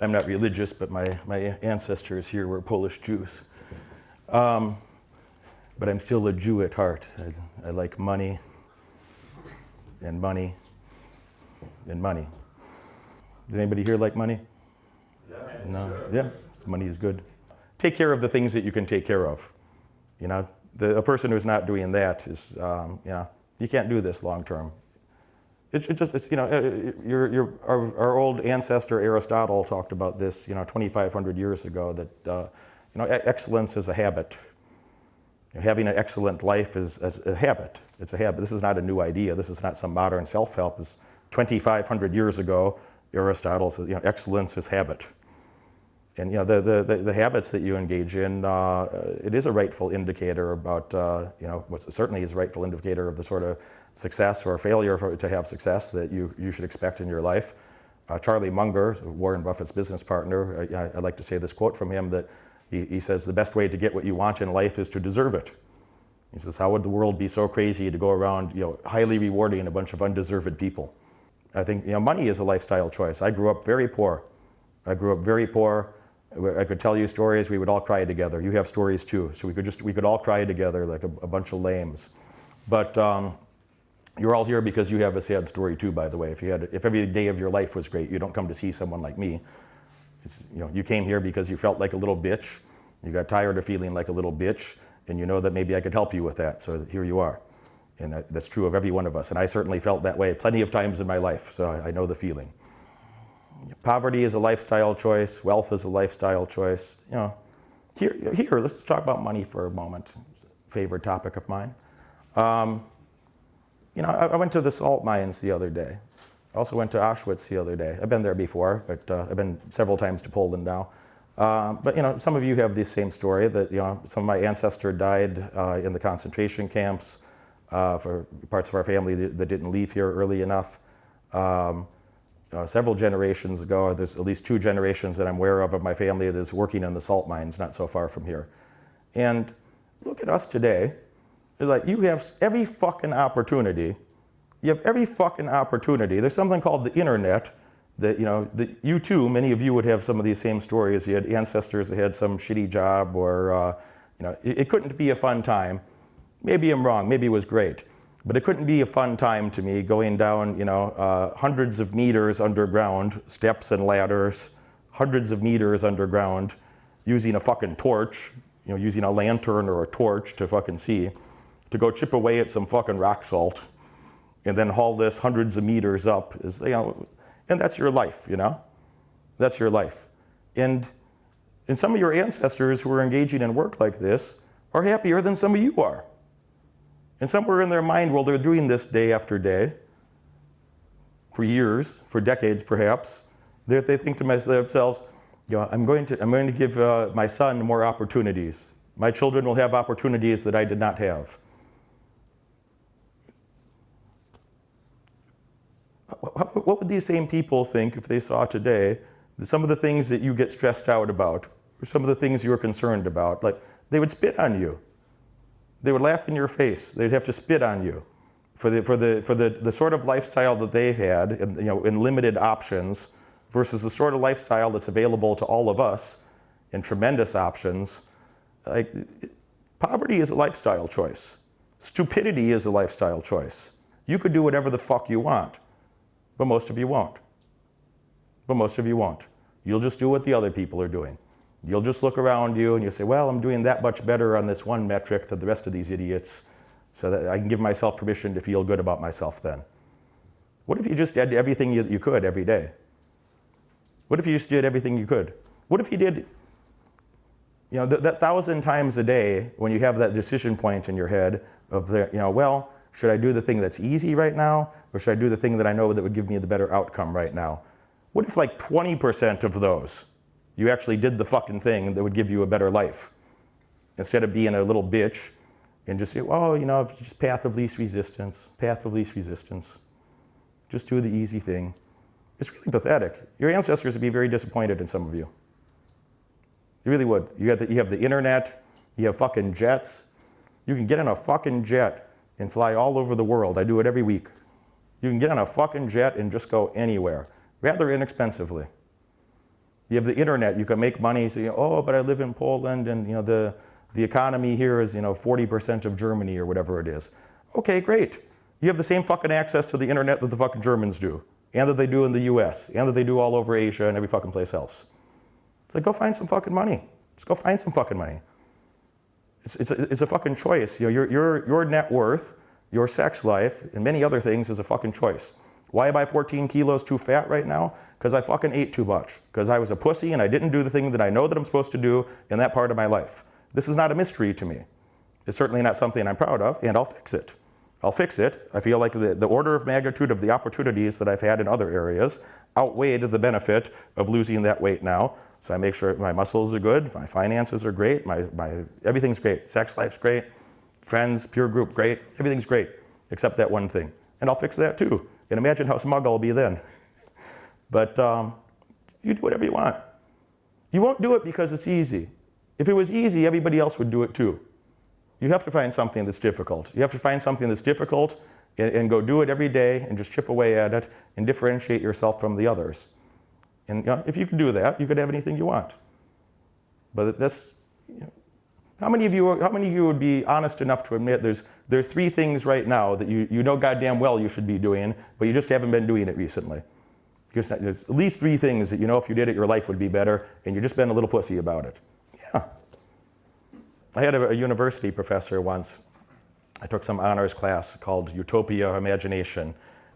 I'm not religious, but my ancestors here were Polish Jews. But I'm still a Jew at heart. I like money and money and money. Does anybody here like money? Yeah. No? Sure. Yeah, so money is good. Take care of the things that you can take care of. You know, a person who's not doing that is, you can't do this long term. Our old ancestor Aristotle talked about this, 2,500 years ago, that, excellence is a habit. Having an excellent life is a habit. It's a habit. This is not a new idea. This is not some modern self-help. It's 2,500 years ago, Aristotle says, excellence is habit. And the habits that you engage in, it is a rightful indicator about, what certainly is a rightful indicator of the sort of success or failure to have success that you should expect in your life. Charlie Munger, Warren Buffett's business partner, I like to say this quote from him that he says, the best way to get what you want in life is to deserve it. He says, how would the world be so crazy to go around, highly rewarding a bunch of undeserved people? I think, money is a lifestyle choice. I grew up very poor. I could tell you stories, we would all cry together. You have stories too, so we could all cry together like a bunch of lames. But you're all here because you have a sad story too, by the way. If every day of your life was great, you don't come to see someone like me. You came here because you felt like a little bitch. You got tired of feeling like a little bitch, and you know that maybe I could help you with that, so here you are. And that's true of every one of us, and I certainly felt that way plenty of times in my life, so I know the feeling. Poverty is a lifestyle choice. Wealth is a lifestyle choice. Here, let's talk about money for a moment. It's a favorite topic of mine. I went to the salt mines the other day. I also went to Auschwitz the other day. I've been there before, but I've been several times to Poland now. But some of you have the same story that some of my ancestors died in the concentration camps. For parts of our family that didn't leave here early enough. Several generations ago, there's at least 2 generations that I'm aware of my family that's working in the salt mines not so far from here. And look at us today. It's like you have every fucking opportunity. You have every fucking opportunity. There's something called the internet that, you too, many of you would have some of these same stories. You had ancestors that had some shitty job or, it couldn't be a fun time. Maybe I'm wrong, maybe it was great. But it couldn't be a fun time to me going down, hundreds of meters underground, steps and ladders, hundreds of meters underground, using a fucking torch, using a lantern or a torch to fucking see, to go chip away at some fucking rock salt, and then haul this hundreds of meters up. And that's your life, That's your life. And some of your ancestors who are engaging in work like this are happier than some of you are. And somewhere in their mind, while they're doing this day after day, for years, for decades perhaps, they think to themselves, I'm going to give my son more opportunities. My children will have opportunities that I did not have. What would these same people think if they saw today that some of the things that you get stressed out about, or some of the things you're concerned about, like they would spit on you. They would laugh in your face. They'd have to spit on you for the sort of lifestyle that they've had, in limited options, versus the sort of lifestyle that's available to all of us in tremendous options. Like, poverty is a lifestyle choice. Stupidity is a lifestyle choice. You could do whatever the fuck you want, but most of you won't. You'll just do what the other people are doing. You'll just look around you and you'll say, well, I'm doing that much better on this one metric than the rest of these idiots, so that I can give myself permission to feel good about myself then. What if you just did everything you could every day? What if you just did everything you could? What if you did, that 1,000 times a day when you have that decision point in your head of, well, should I do the thing that's easy right now, or should I do the thing that I know that would give me the better outcome right now? What if like 20% of those you actually did the fucking thing that would give you a better life, instead of being a little bitch and just say, oh, it's just path of least resistance. Just do the easy thing. It's really pathetic. Your ancestors would be very disappointed in some of you. They really would. You have the internet, you have fucking jets. You can get on a fucking jet and fly all over the world. I do it every week. You can get on a fucking jet and just go anywhere, rather inexpensively. You have the internet, you can make money, so oh, but I live in Poland and the economy here is 40% of Germany or whatever it is. Okay, great. You have the same fucking access to the internet that the fucking Germans do, and that they do in the US, and that they do all over Asia and every fucking place else. It's like, go find some fucking money. Just go find some fucking money. It's a fucking choice. Your net worth, your sex life, and many other things is a fucking choice. Why am I 14 kilos too fat right now? Because I fucking ate too much. Because I was a pussy and I didn't do the thing that I know that I'm supposed to do in that part of my life. This is not a mystery to me. It's certainly not something I'm proud of, and I'll fix it. I'll fix it. I feel like the order of magnitude of the opportunities that I've had in other areas outweighed the benefit of losing that weight now. So I make sure my muscles are good, my finances are great, my everything's great. Sex life's great, friends, peer group, great. Everything's great, except that one thing. And I'll fix that too. And imagine how smug I'll be then. But you do whatever you want. You won't do it because it's easy. If it was easy, everybody else would do it too. You have to find something that's difficult. You have to find something that's difficult and go do it every day and just chip away at it and differentiate yourself from the others. And if you could do that, you could have anything you want. But that's, how many of you would be honest enough to admit there's 3 things right now that you know goddamn well you should be doing, but you just haven't been doing it recently? There's at least 3 things that if you did it, your life would be better, and you've just been a little pussy about it. Yeah. I had a university professor once. I took some honors class called Utopia Imagination.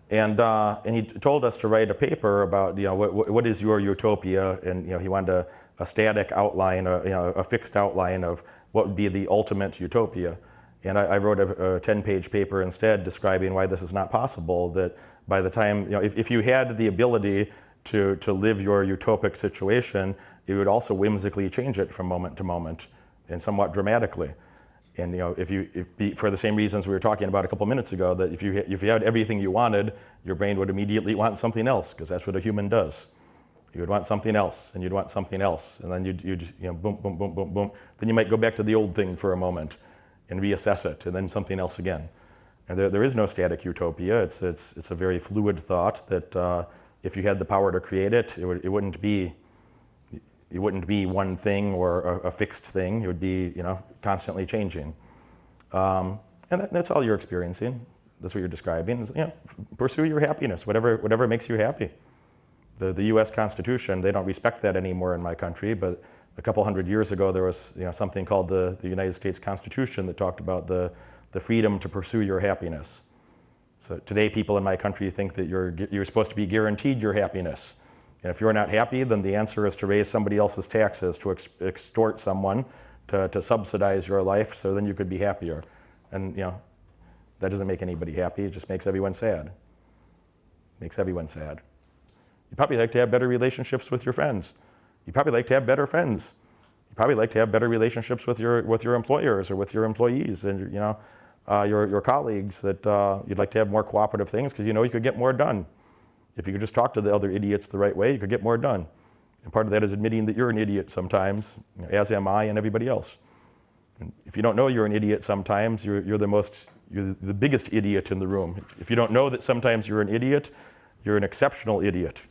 And he told us to write a paper about what is your utopia, and he wanted a static outline, a fixed outline of what would be the ultimate utopia. And I wrote a 10-page paper instead describing why this is not possible. That by the time if you had the ability to live your utopic situation, you would also whimsically change it from moment to moment, and somewhat dramatically. And for the same reasons we were talking about a couple minutes ago, that if you had everything you wanted, your brain would immediately want something else, because that's what a human does. You would want something else, and you'd want something else, and then you'd boom, boom, boom, boom, boom. Then you might go back to the old thing for a moment, and reassess it, and then something else again. And there is no static utopia. It's a very fluid thought that if you had the power to create it, it wouldn't be one thing or a fixed thing. It would be, constantly changing. And that's all you're experiencing. That's what you're describing. Is, pursue your happiness, whatever makes you happy. The U.S. Constitution, they don't respect that anymore in my country, but a couple hundred years ago there was something called the United States Constitution that talked about the freedom to pursue your happiness. So today people in my country think that you're supposed to be guaranteed your happiness. And if you're not happy, then the answer is to raise somebody else's taxes, to extort someone, to subsidize your life, so then you could be happier. And that doesn't make anybody happy. It just makes everyone sad. Makes everyone sad. You probably like to have better relationships with your friends. You probably like to have better friends. You probably like to have better relationships with your employers or with your employees and your colleagues. That you'd like to have more cooperative things because you could get more done. If you could just talk to the other idiots the right way, you could get more done. And part of that is admitting that you're an idiot sometimes, as am I and everybody else. And if you don't know you're an idiot sometimes, you're the biggest idiot in the room. If you don't know that sometimes you're an idiot, you're an exceptional idiot.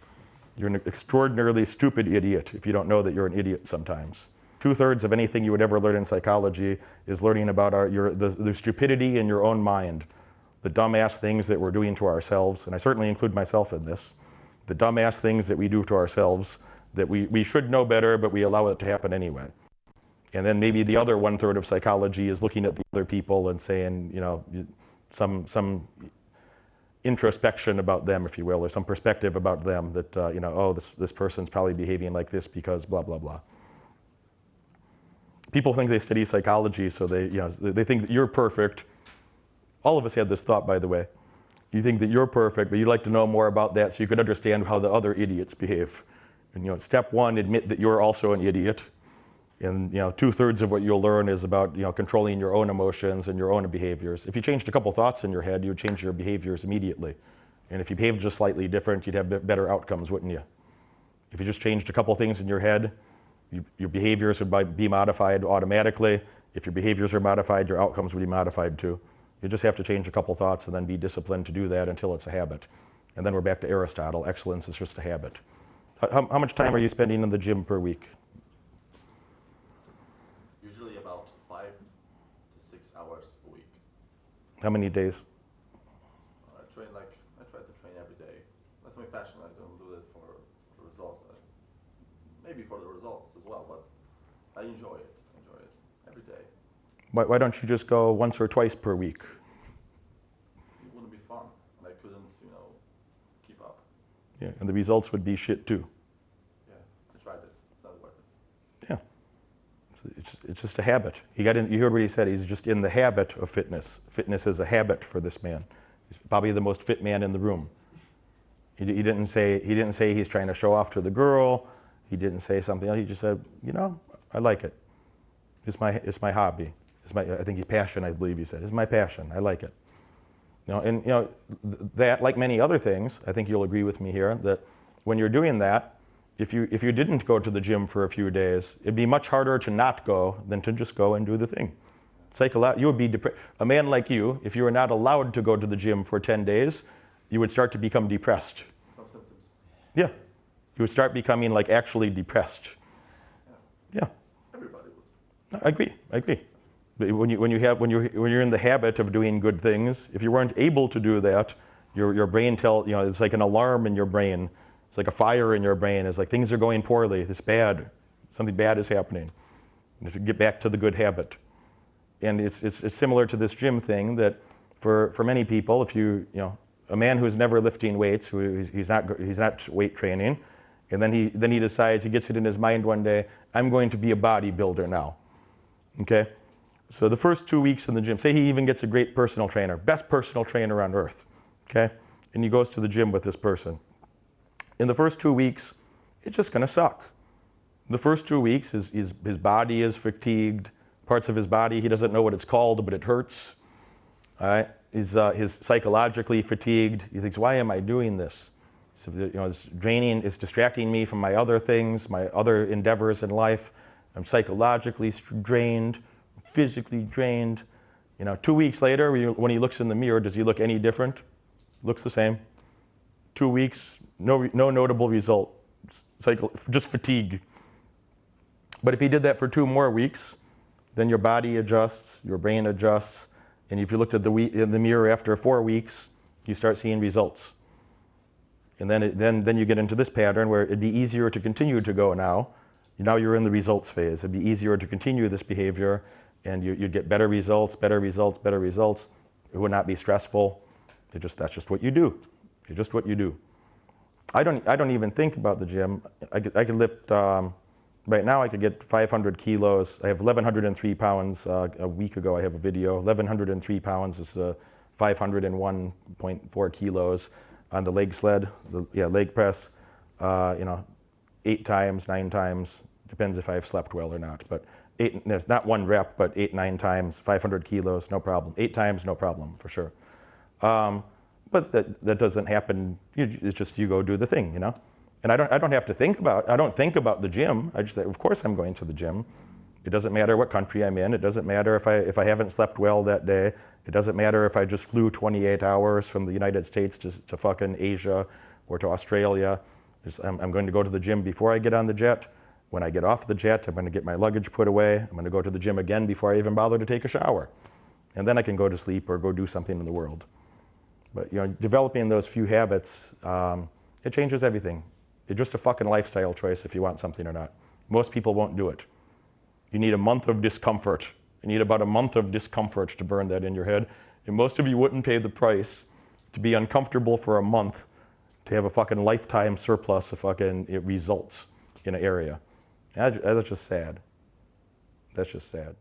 You're an extraordinarily stupid idiot if you don't know that you're an idiot sometimes. 2/3 of anything you would ever learn in psychology is learning about the stupidity in your own mind. The dumbass things that we're doing to ourselves, and I certainly include myself in this, the dumbass things that we do to ourselves that we should know better, but we allow it to happen anyway. And then maybe the other 1/3 of psychology is looking at the other people and saying, some introspection about them, if you will, or some perspective about them that, this person's probably behaving like this because blah, blah, blah. People think they study psychology, so they think that you're perfect. All of us had this thought, by the way. You think that you're perfect, but you'd like to know more about that so you could understand how the other idiots behave. And step 1, admit that you're also an idiot. And 2/3 of what you'll learn is about controlling your own emotions and your own behaviors. If you changed a couple thoughts in your head, you would change your behaviors immediately. And if you behaved just slightly different, you'd have better outcomes, wouldn't you? If you just changed a couple things in your head, your behaviors would be modified automatically. If your behaviors are modified, your outcomes would be modified too. You just have to change a couple thoughts and then be disciplined to do that until it's a habit. And then we're back to Aristotle. Excellence is just a habit. How much time are you spending in the gym per week? Usually about 5 to 6 hours a week. How many days? I try to train every day. That's my passion. I don't do it for the results. Maybe for the results as well, but I enjoy it. Every day. Why don't you just go once or twice per week? It wouldn't be fun, and I couldn't, keep up. Yeah, and the results would be shit too. Yeah, I tried it. It's not worth it. Yeah, it's just a habit. You heard what he said. He's just in the habit of fitness. Fitness is a habit for this man. He's probably the most fit man in the room. He didn't say he's trying to show off to the girl. He didn't say something else. He just said, I like it. It's my hobby. I think his passion, I believe he said. It's my passion. I like it. That, like many other things, I think you'll agree with me here, that when you're doing that, if you didn't go to the gym for a few days, it'd be much harder to not go than to just go and do the thing. You would be depressed. A man like you, if you were not allowed to go to the gym for 10 days, you would start to become depressed. Some symptoms. Yeah. You would start becoming like actually depressed. Yeah. Everybody would. I agree. But when you're in the habit of doing good things, if you weren't able to do that, your brain it's like an alarm in your brain. It's like a fire in your brain. It's like things are going poorly. It's bad. Something bad is happening. You have to get back to the good habit. And it's similar to this gym thing that for many people, if a man who's never lifting weights, he's not weight training, and then he decides, he gets it in his mind one day, I'm going to be a bodybuilder now. Okay? So the first 2 weeks in the gym, say he even gets a great personal trainer, best personal trainer on earth. Okay? And he goes to the gym with this person. In the first 2 weeks, it's just gonna suck. The first 2 weeks, his body is fatigued. Parts of his body, he doesn't know what it's called, but it hurts. All right? He's psychologically fatigued. He thinks, why am I doing this? So, it's draining, it's distracting me from my other things, my other endeavors in life. I'm psychologically drained, physically drained. 2 weeks later, when he looks in the mirror, does he look any different? Looks the same. 2 weeks, no notable result. Just fatigue. But if he did that for 2 more weeks, then your body adjusts, your brain adjusts, and if you looked in the mirror after 4 weeks, you start seeing results. And then you get into this pattern where it'd be easier to continue to go now. Now you're in the results phase. It'd be easier to continue this behavior, and you'd get better results. It would not be stressful. That's just what you do. It's just what you do. I don't even think about the gym. I could lift. Right now, I could get 500 kilos. I have 1,103 pounds. A week ago, I have a video. 1,103 pounds is 501.4 kilos on the leg sled, leg press. 8 times, 9 times. Depends if I've slept well or not. But it's not 1 rep, but 8, 9 times, 500 kilos, no problem. 8 times, no problem, for sure. But that doesn't happen. It's just you go do the thing, And I don't have to think about the gym. I just say, of course I'm going to the gym. It doesn't matter what country I'm in. It doesn't matter if I haven't slept well that day. It doesn't matter if I just flew 28 hours from the United States to fucking Asia or to Australia. I'm going to go to the gym before I get on the jet. When I get off the jet, I'm going to get my luggage put away. I'm going to go to the gym again before I even bother to take a shower. And then I can go to sleep or go do something in the world. But developing those few habits, it changes everything. It's just a fucking lifestyle choice if you want something or not. Most people won't do it. You need a month of discomfort. You need about a month of discomfort to burn that in your head. And most of you wouldn't pay the price to be uncomfortable for a month to have a fucking lifetime surplus of fucking results in an area. That's just sad. That's just sad.